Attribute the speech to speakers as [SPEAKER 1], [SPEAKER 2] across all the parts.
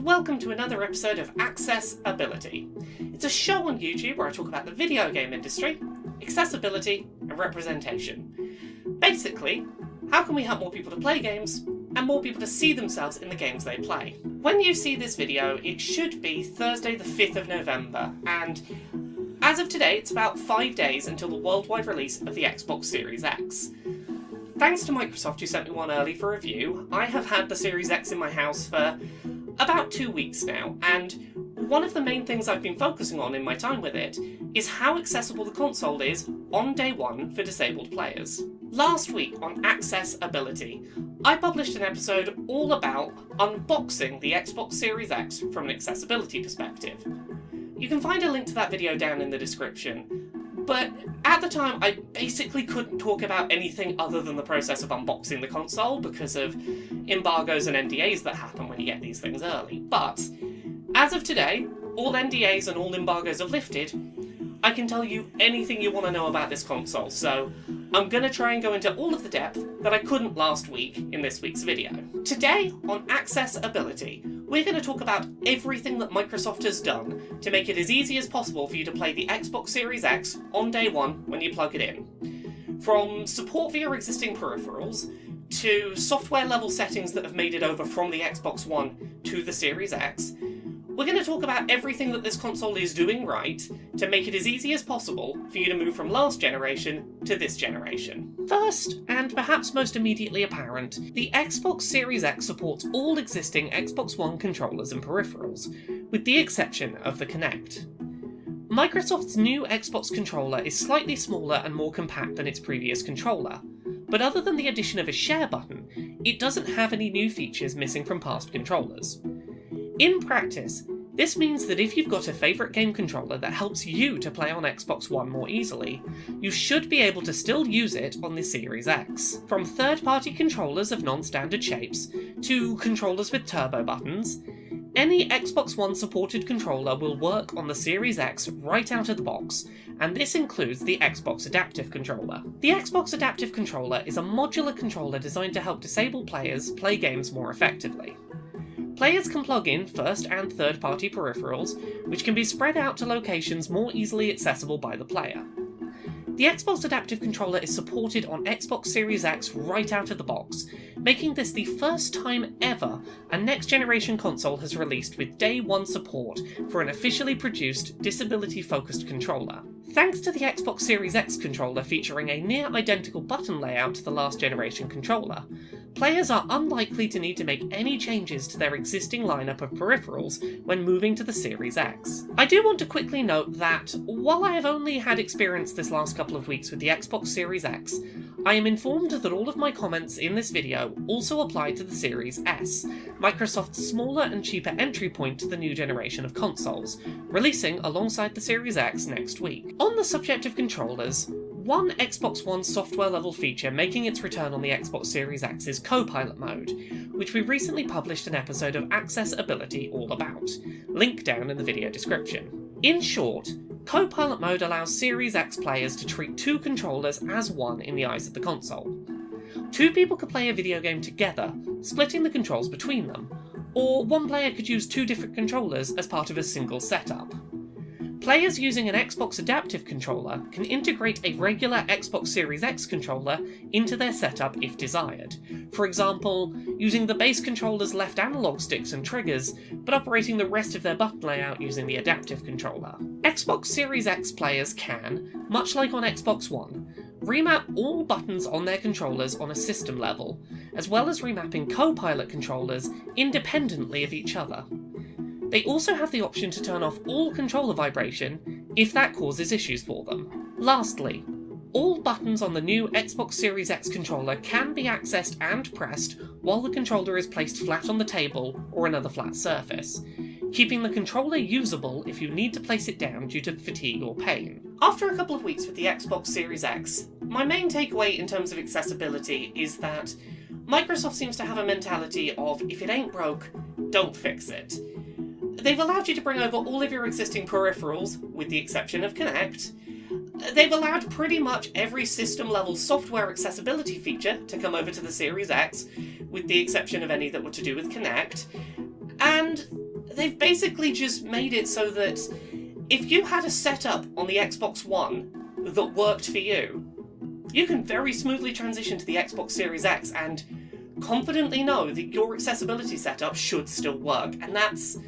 [SPEAKER 1] and welcome to another episode of Accessibility. It's a show on YouTube where I talk about the video game industry, accessibility, and representation. Basically, how can we help more people to play games, and more people to see themselves in the games they play? When you see this video, it should be Thursday the 5th of November, and as of today, it's about 5 days until the worldwide release of the Xbox Series X. Thanks to Microsoft, who sent me one early for review, I have had the Series X in my house for about 2 weeks now, and one of the main things I've been focusing on in my time with it is how accessible the console is on day one for disabled players. Last week on Accessibility, I published an episode all about unboxing the Xbox Series X from an accessibility perspective. You can find a link to that video down in the description. But at the time, I basically couldn't talk about anything other than the process of unboxing the console because of embargoes and NDAs that happen when you get these things early. But as of today, all NDAs and all embargoes have lifted. I can tell you anything you want to know about this console, so I'm going to try and go into all of the depth that I couldn't last week in this week's video. Today on Accessibility, we're going to talk about everything that Microsoft has done to make it as easy as possible for you to play the Xbox Series X on day one when you plug it in. From support for your existing peripherals, to software level settings that have made it over from the Xbox One to the Series X, we're going to talk about everything that this console is doing right to make it as easy as possible for you to move from last generation to this generation. First, and perhaps most immediately apparent, the Xbox Series X supports all existing Xbox One controllers and peripherals, with the exception of the Kinect. Microsoft's new Xbox controller is slightly smaller and more compact than its previous controller, but other than the addition of a share button, it doesn't have any new features missing from past controllers. In practice, this means that if you've got a favourite game controller that helps you to play on Xbox One more easily, you should be able to still use it on the Series X. From third-party controllers of non-standard shapes, to controllers with turbo buttons, any Xbox One supported controller will work on the Series X right out of the box, and this includes the Xbox Adaptive Controller. The Xbox Adaptive Controller is a modular controller designed to help disabled players play games more effectively. Players can plug in first and third-party peripherals, which can be spread out to locations more easily accessible by the player. The Xbox Adaptive Controller is supported on Xbox Series X right out of the box, making this the first time ever a next-generation console has released with day one support for an officially produced, disability-focused controller. Thanks to the Xbox Series X controller featuring a near-identical button layout to the last-generation controller, players are unlikely to need to make any changes to their existing lineup of peripherals when moving to the Series X. I do want to quickly note that, while I have only had experience this last couple of weeks with the Xbox Series X, I am informed that all of my comments in this video also apply to the Series S, Microsoft's smaller and cheaper entry point to the new generation of consoles, releasing alongside the Series X next week. On the subject of controllers, one Xbox One software-level feature making its return on the Xbox Series X is Co-Pilot mode, which we recently published an episode of Accessibility all about, link down in the video description. In short, Co-Pilot mode allows Series X players to treat two controllers as one in the eyes of the console. Two people could play a video game together, splitting the controls between them, or one player could use two different controllers as part of a single setup. Players using an Xbox Adaptive Controller can integrate a regular Xbox Series X controller into their setup if desired, for example, using the base controller's left analog sticks and triggers, but operating the rest of their button layout using the Adaptive Controller. Xbox Series X players can, much like on Xbox One, remap all buttons on their controllers on a system level, as well as remapping Co-Pilot controllers independently of each other. They also have the option to turn off all controller vibration if that causes issues for them. Lastly, all buttons on the new Xbox Series X controller can be accessed and pressed while the controller is placed flat on the table or another flat surface, keeping the controller usable if you need to place it down due to fatigue or pain. After a couple of weeks with the Xbox Series X, my main takeaway in terms of accessibility is that Microsoft seems to have a mentality of, if it ain't broke, don't fix it. They've allowed you to bring over all of your existing peripherals, with the exception of Kinect. They've allowed pretty much every system-level software accessibility feature to come over to the Series X, with the exception of any that were to do with Kinect. And they've basically just made it so that if you had a setup on the Xbox One that worked for you, you can very smoothly transition to the Xbox Series X and confidently know that your accessibility setup should still work, and that's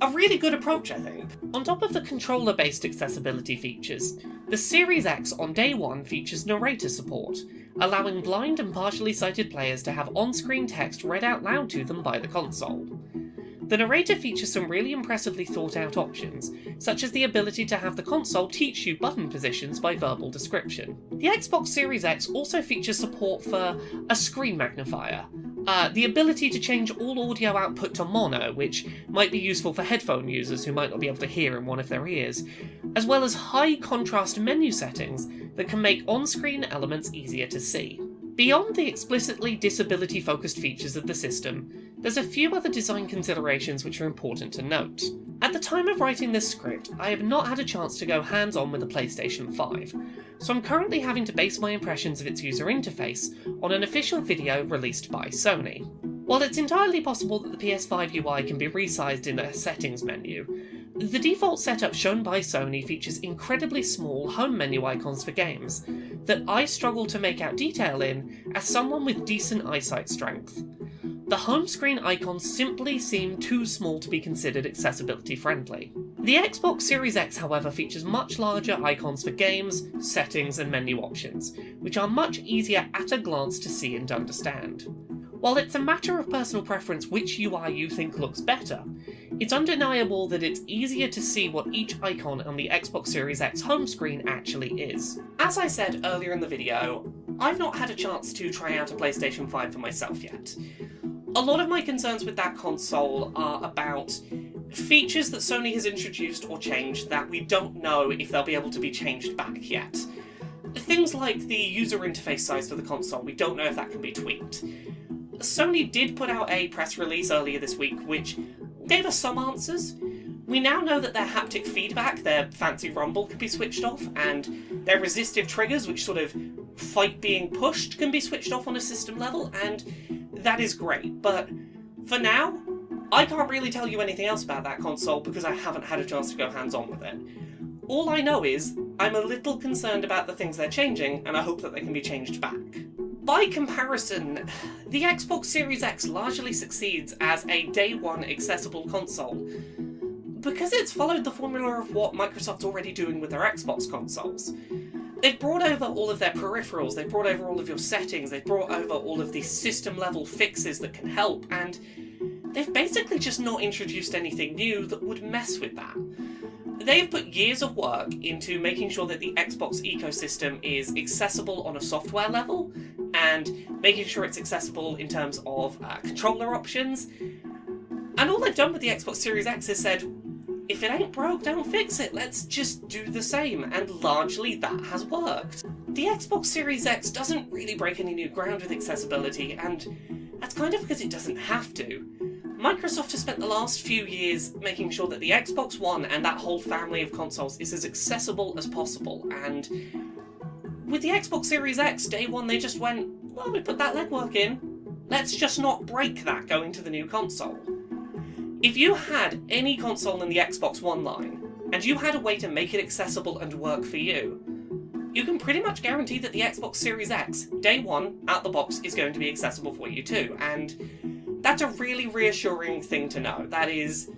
[SPEAKER 1] a really good approach, I think. On top of the controller-based accessibility features, the Series X on day one features Narrator support, allowing blind and partially sighted players to have on-screen text read out loud to them by the console. The Narrator features some really impressively thought-out options, such as the ability to have the console teach you button positions by verbal description. The Xbox Series X also features support for a screen magnifier, the ability to change all audio output to mono, which might be useful for headphone users who might not be able to hear in one of their ears, as well as high contrast menu settings that can make on-screen elements easier to see. Beyond the explicitly disability-focused features of the system, there's a few other design considerations which are important to note. At the time of writing this script, I have not had a chance to go hands-on with the PlayStation 5, so I'm currently having to base my impressions of its user interface on an official video released by Sony. While it's entirely possible that the PS5 UI can be resized in a settings menu, the default setup shown by Sony features incredibly small home menu icons for games that I struggle to make out detail in as someone with decent eyesight strength. The home screen icons simply seem too small to be considered accessibility friendly. The Xbox Series X, however, features much larger icons for games, settings, and menu options, which are much easier at a glance to see and understand. While it's a matter of personal preference which UI you think looks better, it's undeniable that it's easier to see what each icon on the Xbox Series X home screen actually is. As I said earlier in the video, I've not had a chance to try out a PlayStation 5 for myself yet. A lot of my concerns with that console are about features that Sony has introduced or changed that we don't know if they'll be able to be changed back yet. Things like the user interface size for the console, we don't know if that can be tweaked. Sony did put out a press release earlier this week which gave us some answers. We now know that their haptic feedback, their fancy rumble, can be switched off, and their resistive triggers, which sort of fight being pushed, can be switched off on a system level, and that is great. But for now, I can't really tell you anything else about that console because I haven't had a chance to go hands-on with it. All I know is I'm a little concerned about the things they're changing, and I hope that they can be changed back. By comparison, the Xbox Series X largely succeeds as a day one accessible console because it's followed the formula of what Microsoft's already doing with their Xbox consoles. They've brought over all of their peripherals, they've brought over all of your settings, they've brought over all of the system-level fixes that can help, and they've basically just not introduced anything new that would mess with that. They've put years of work into making sure that the Xbox ecosystem is accessible on a software level, and making sure it's accessible in terms of controller options. And all they've done with the Xbox Series X is said, if it ain't broke, don't fix it, let's just do the same, and largely that has worked. The Xbox Series X doesn't really break any new ground with accessibility, and that's kind of because it doesn't have to. Microsoft has spent the last few years making sure that the Xbox One and that whole family of consoles is as accessible as possible, and with the Xbox Series X, day one they just went, well, we put that legwork in, let's just not break that going to the new console. If you had any console in the Xbox One line, and you had a way to make it accessible and work for you, you can pretty much guarantee that the Xbox Series X, day one, out the box, is going to be accessible for you too, and that's a really reassuring thing to know. That is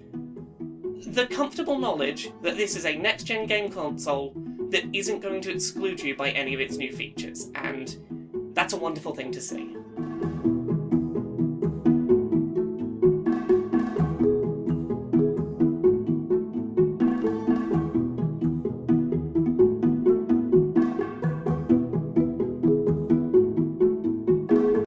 [SPEAKER 1] the comfortable knowledge that this is a next-gen game console that isn't going to exclude you by any of its new features, and that's a wonderful thing to see.